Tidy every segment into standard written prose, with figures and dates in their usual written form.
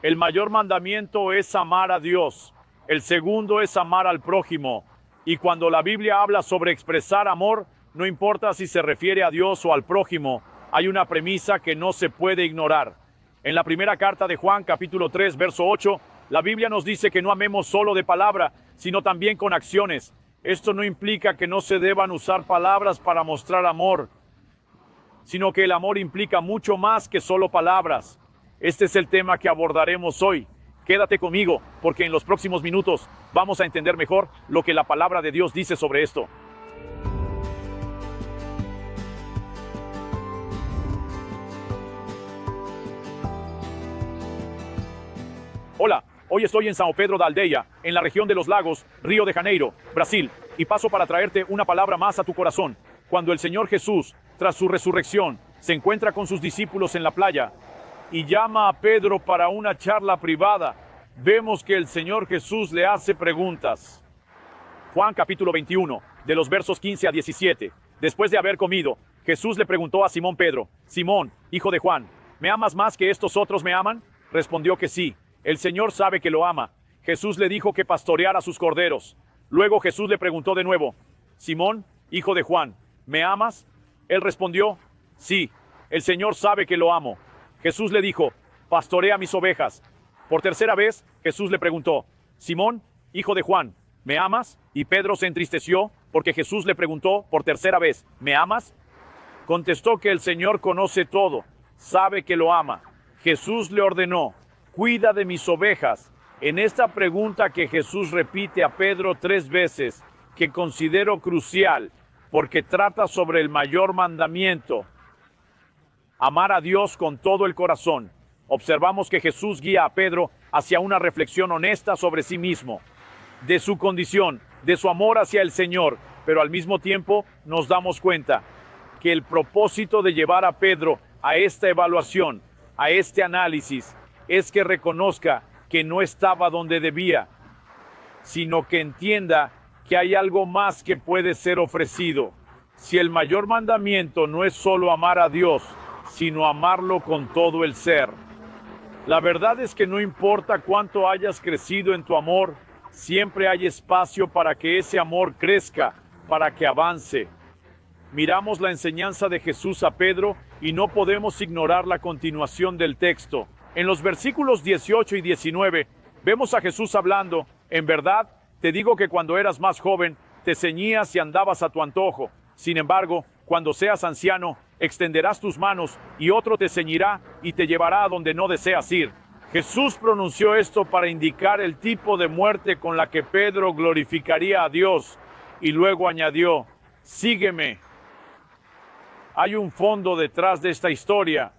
El mayor mandamiento es amar a Dios. El segundo es amar al prójimo. Y cuando la Biblia habla sobre expresar amor, no importa si se refiere a Dios o al prójimo, hay una premisa que no se puede ignorar. En la primera carta de Juan, capítulo 3, verso 8, la Biblia nos dice que no amemos solo de palabra, sino también con acciones. Esto no implica que no se deban usar palabras para mostrar amor, sino que el amor implica mucho más que solo palabras. Este es el tema que abordaremos hoy. Quédate conmigo, porque en los próximos minutos vamos a entender mejor lo que la palabra de Dios dice sobre esto. Hola, hoy estoy en São Pedro da Aldeia, en la región de los lagos, Río de Janeiro, Brasil, y paso para traerte una palabra más a tu corazón. Cuando el Señor Jesús, tras su resurrección, se encuentra con sus discípulos en la playa y llama a Pedro para una charla privada, vemos que el Señor Jesús le hace preguntas. Juan capítulo 21, de los versos 15 a 17. Después de haber comido, Jesús le preguntó a Simón Pedro: Simón, hijo de Juan, ¿me amas más que estos otros me aman? Respondió que sí. El Señor sabe que lo ama. Jesús le dijo que pastoreara sus corderos. Luego Jesús le preguntó de nuevo: Simón, hijo de Juan, ¿me amas? Él respondió: sí. El Señor sabe que lo amo. Jesús le dijo: pastorea mis ovejas. Por tercera vez, Jesús le preguntó: Simón, hijo de Juan, ¿me amas? Y Pedro se entristeció porque Jesús le preguntó por tercera vez: ¿me amas? Contestó que el Señor conoce todo, sabe que lo ama. Jesús le ordenó: cuida de mis ovejas. En esta pregunta que Jesús repite a Pedro 3 veces, que considero crucial, porque trata sobre el mayor mandamiento: amar a Dios con todo el corazón. Observamos que Jesús guía a Pedro hacia una reflexión honesta sobre sí mismo, de su condición, de su amor hacia el Señor, pero al mismo tiempo nos damos cuenta que el propósito de llevar a Pedro a esta evaluación, a este análisis, es que reconozca que no estaba donde debía, sino que entienda que hay algo más que puede ser ofrecido. Si el mayor mandamiento no es solo amar a Dios, sino amarlo con todo el ser. La verdad es que no importa cuánto hayas crecido en tu amor, siempre hay espacio para que ese amor crezca, para que avance. Miramos la enseñanza de Jesús a Pedro y no podemos ignorar la continuación del texto. En los versículos 18 y 19 vemos a Jesús hablando: en verdad, te digo que cuando eras más joven, te ceñías y andabas a tu antojo. Sin embargo, cuando seas anciano, extenderás tus manos y otro te ceñirá y te llevará a donde no deseas ir. Jesús pronunció esto para indicar el tipo de muerte con la que Pedro glorificaría a Dios, y luego añadió: sígueme. Hay un fondo detrás de esta historia.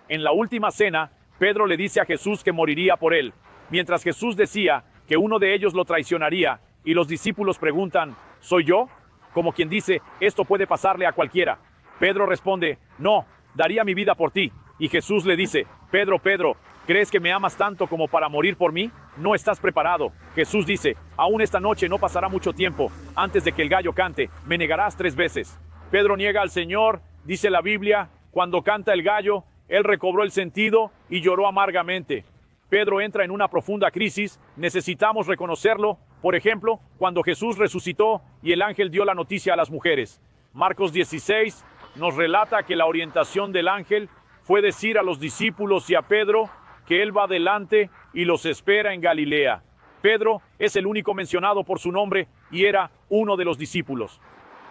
En la última cena, Pedro le dice a Jesús que moriría por él, mientras Jesús decía que uno de ellos lo traicionaría, y los discípulos preguntan: ¿soy yo? Como quien dice, esto puede pasarle a cualquiera. Pedro responde: no, daría mi vida por ti. Y Jesús le dice: Pedro, Pedro, ¿crees que me amas tanto como para morir por mí? No estás preparado. Jesús dice: aún esta noche no pasará mucho tiempo, antes de que el gallo cante, me negarás 3 veces. Pedro niega al Señor, dice la Biblia, cuando canta el gallo, él recobró el sentido y lloró amargamente. Pedro entra en una profunda crisis, necesitamos reconocerlo. Por ejemplo, cuando Jesús resucitó y el ángel dio la noticia a las mujeres. Marcos 16 nos relata que la orientación del ángel fue decir a los discípulos y a Pedro que él va adelante y los espera en Galilea. Pedro es el único mencionado por su nombre y era uno de los discípulos.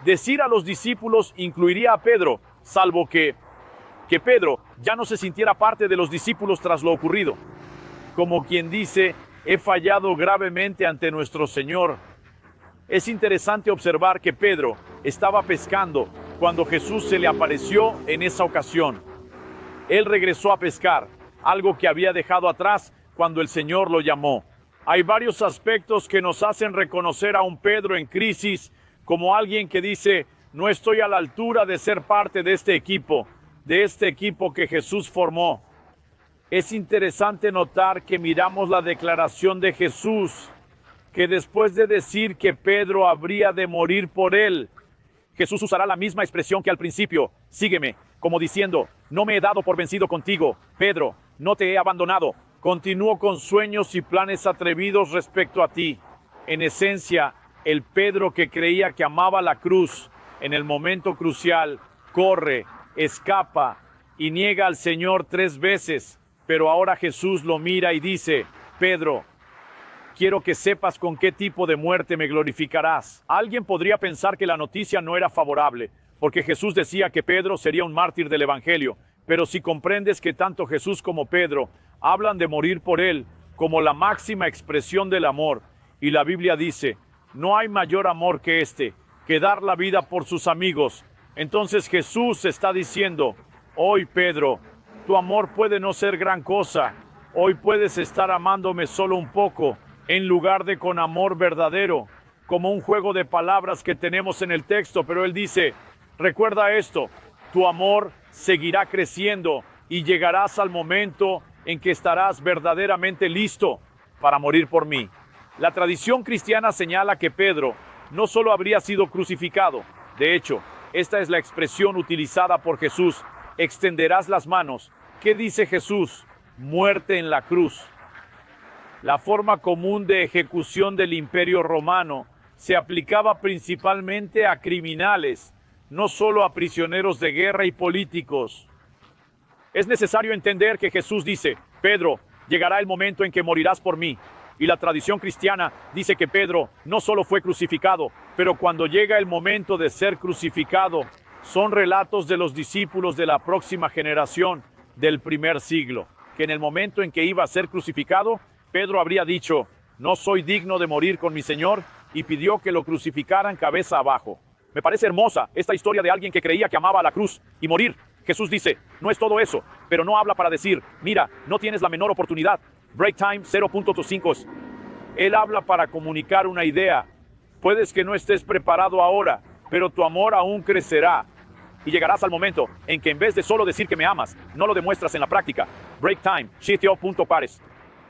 Decir a los discípulos incluiría a Pedro, salvo que Pedro ya no se sintiera parte de los discípulos tras lo ocurrido. Como quien dice: he fallado gravemente ante nuestro Señor. Es interesante observar que Pedro estaba pescando cuando Jesús se le apareció en esa ocasión. Él regresó a pescar, algo que había dejado atrás cuando el Señor lo llamó. Hay varios aspectos que nos hacen reconocer a un Pedro en crisis como alguien que dice: no estoy a la altura de ser parte de este equipo que Jesús formó. Es interesante notar que miramos la declaración de Jesús, que después de decir que Pedro habría de morir por él, Jesús usará la misma expresión que al principio: sígueme, como diciendo: no me he dado por vencido contigo, Pedro, no te he abandonado. Continúo con sueños y planes atrevidos respecto a ti. En esencia, el Pedro que creía que amaba la cruz, en el momento crucial, corre, escapa y niega al Señor 3 veces. Pero ahora Jesús lo mira y dice: Pedro, quiero que sepas con qué tipo de muerte me glorificarás. Alguien podría pensar que la noticia no era favorable, porque Jesús decía que Pedro sería un mártir del Evangelio. Pero si comprendes que tanto Jesús como Pedro hablan de morir por él como la máxima expresión del amor, y la Biblia dice: no hay mayor amor que este, que dar la vida por sus amigos. Entonces Jesús está diciendo: hoy, Pedro, tu amor puede no ser gran cosa. Hoy puedes estar amándome solo un poco, en lugar de con amor verdadero, como un juego de palabras que tenemos en el texto. Pero él dice: recuerda esto, tu amor seguirá creciendo y llegarás al momento en que estarás verdaderamente listo para morir por mí. La tradición cristiana señala que Pedro no solo habría sido crucificado. De hecho, esta es la expresión utilizada por Jesús: extenderás las manos. ¿Qué dice Jesús? Muerte en la cruz. La forma común de ejecución del Imperio Romano se aplicaba principalmente a criminales, no solo a prisioneros de guerra y políticos. Es necesario entender que Jesús dice: Pedro, llegará el momento en que morirás por mí. Y la tradición cristiana dice que Pedro no solo fue crucificado, pero cuando llega el momento de ser crucificado, son relatos de los discípulos de la próxima generación del primer siglo, que en el momento en que iba a ser crucificado, Pedro habría dicho: no soy digno de morir con mi Señor, y pidió que lo crucificaran cabeza abajo. Me parece hermosa esta historia de alguien que creía que amaba la cruz y morir. Jesús dice: no es todo eso, pero no habla para decir: mira, no tienes la menor oportunidad. Break time 0.5. Él habla para comunicar una idea. Puedes que no estés preparado ahora, pero tu amor aún crecerá. Y llegarás al momento en que en vez de solo decir que me amas, no lo demuestras en la práctica. Break time, CTO.Pares.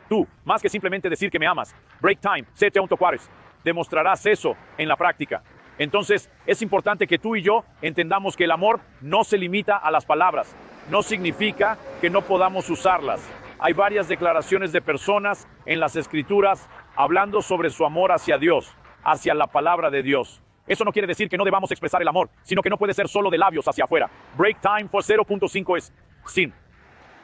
Tú, más que simplemente decir que me amas, break time, CTO.Pares, demostrarás eso en la práctica. Entonces, es importante que tú y yo entendamos que el amor no se limita a las palabras. No significa que no podamos usarlas. Hay varias declaraciones de personas en las Escrituras hablando sobre su amor hacia Dios, hacia la palabra de Dios. Eso no quiere decir que no debamos expresar el amor, sino que no puede ser solo de labios hacia afuera. Break time for 0.5 es sin.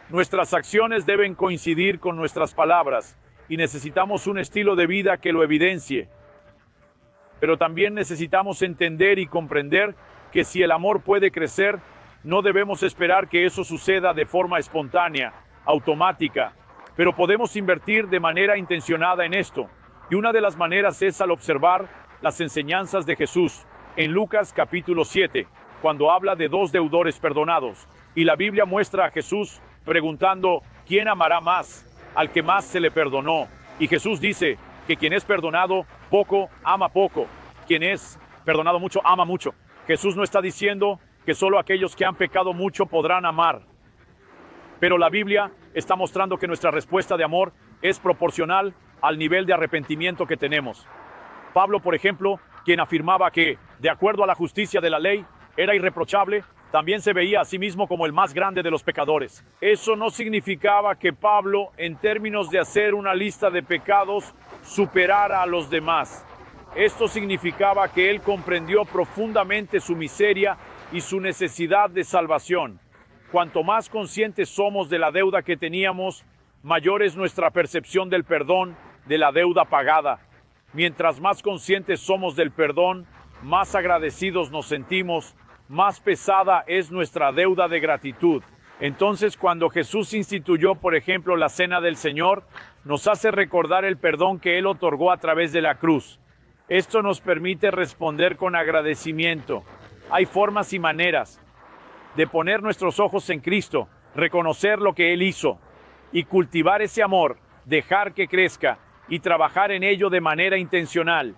Nuestras acciones deben coincidir con nuestras palabras y necesitamos un estilo de vida que lo evidencie. Pero también necesitamos entender y comprender que si el amor puede crecer, no debemos esperar que eso suceda de forma espontánea, automática, pero podemos invertir de manera intencionada en esto. Y una de las maneras es al observar las enseñanzas de Jesús en Lucas capítulo 7, cuando habla de 2 deudores perdonados. Y la Biblia muestra a Jesús preguntando: ¿quién amará más? Al que más se le perdonó. Y Jesús dice que quien es perdonado poco, ama poco. Quien es perdonado mucho, ama mucho. Jesús no está diciendo que solo aquellos que han pecado mucho podrán amar. Pero la Biblia está mostrando que nuestra respuesta de amor es proporcional al nivel de arrepentimiento que tenemos. Pablo, por ejemplo, quien afirmaba que, de acuerdo a la justicia de la ley, era irreprochable, también se veía a sí mismo como el más grande de los pecadores. Eso no significaba que Pablo, en términos de hacer una lista de pecados, superara a los demás. Esto significaba que él comprendió profundamente su miseria y su necesidad de salvación. Cuanto más conscientes somos de la deuda que teníamos, mayor es nuestra percepción del perdón, de la deuda pagada. Mientras más conscientes somos del perdón, más agradecidos nos sentimos, más pesada es nuestra deuda de gratitud. Entonces, cuando Jesús instituyó, por ejemplo, la Cena del Señor, nos hace recordar el perdón que Él otorgó a través de la cruz. Esto nos permite responder con agradecimiento. Hay formas y maneras de poner nuestros ojos en Cristo, reconocer lo que Él hizo y cultivar ese amor, dejar que crezca y trabajar en ello de manera intencional.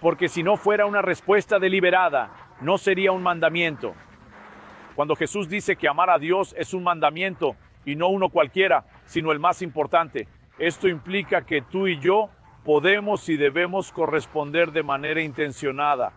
Porque si no fuera una respuesta deliberada, no sería un mandamiento. Cuando Jesús dice que amar a Dios es un mandamiento y no uno cualquiera, sino el más importante, esto implica que tú y yo podemos y debemos corresponder de manera intencionada.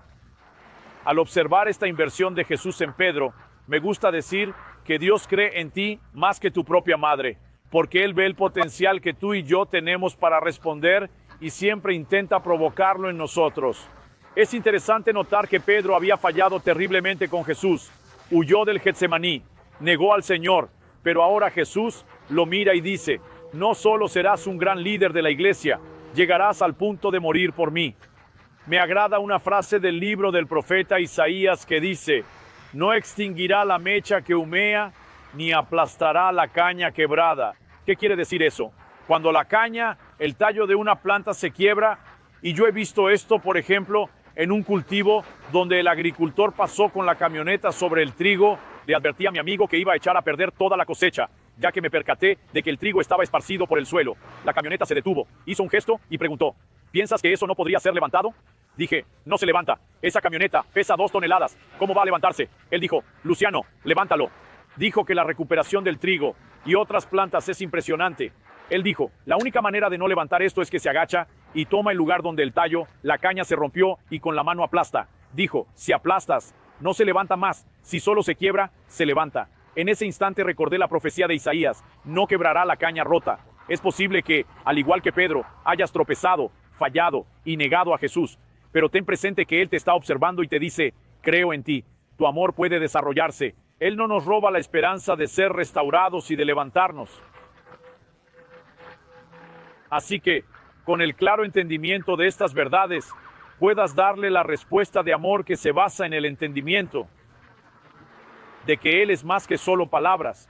Al observar esta inversión de Jesús en Pedro, me gusta decir que Dios cree en ti más que tu propia madre. porque Él ve el potencial que tú y yo tenemos para responder y siempre intenta provocarlo en nosotros. Es interesante notar que Pedro había fallado terriblemente con Jesús. Huyó del Getsemaní, negó al Señor, pero ahora Jesús lo mira y dice: no solo serás un gran líder de la iglesia, llegarás al punto de morir por mí. Me agrada una frase del libro del profeta Isaías que dice: no extinguirá la mecha que humea, ni aplastará la caña quebrada. ¿Qué quiere decir eso? Cuando la caña, el tallo de una planta se quiebra, y yo he visto esto, por ejemplo, en un cultivo donde el agricultor pasó con la camioneta sobre el trigo, le advertí a mi amigo que iba a echar a perder toda la cosecha, ya que me percaté de que el trigo estaba esparcido por el suelo. La camioneta se detuvo, hizo un gesto y preguntó: ¿piensas que eso no podría ser levantado? Dije: no se levanta, esa camioneta pesa 2 toneladas, ¿cómo va a levantarse? Él dijo: Luciano, levántalo. Dijo que la recuperación del trigo y otras plantas es impresionante. Él dijo: la única manera de no levantar esto es que se agacha y toma el lugar donde el tallo, la caña se rompió y con la mano aplasta. Dijo: si aplastas, no se levanta más, si solo se quiebra, se levanta. En ese instante recordé la profecía de Isaías: no quebrará la caña rota. Es posible que, al igual que Pedro, hayas tropezado, fallado y negado a Jesús, pero ten presente que Él te está observando y te dice: creo en ti, tu amor puede desarrollarse. Él no nos roba la esperanza de ser restaurados y de levantarnos. Así que, con el claro entendimiento de estas verdades, puedas darle la respuesta de amor que se basa en el entendimiento de que Él es más que solo palabras,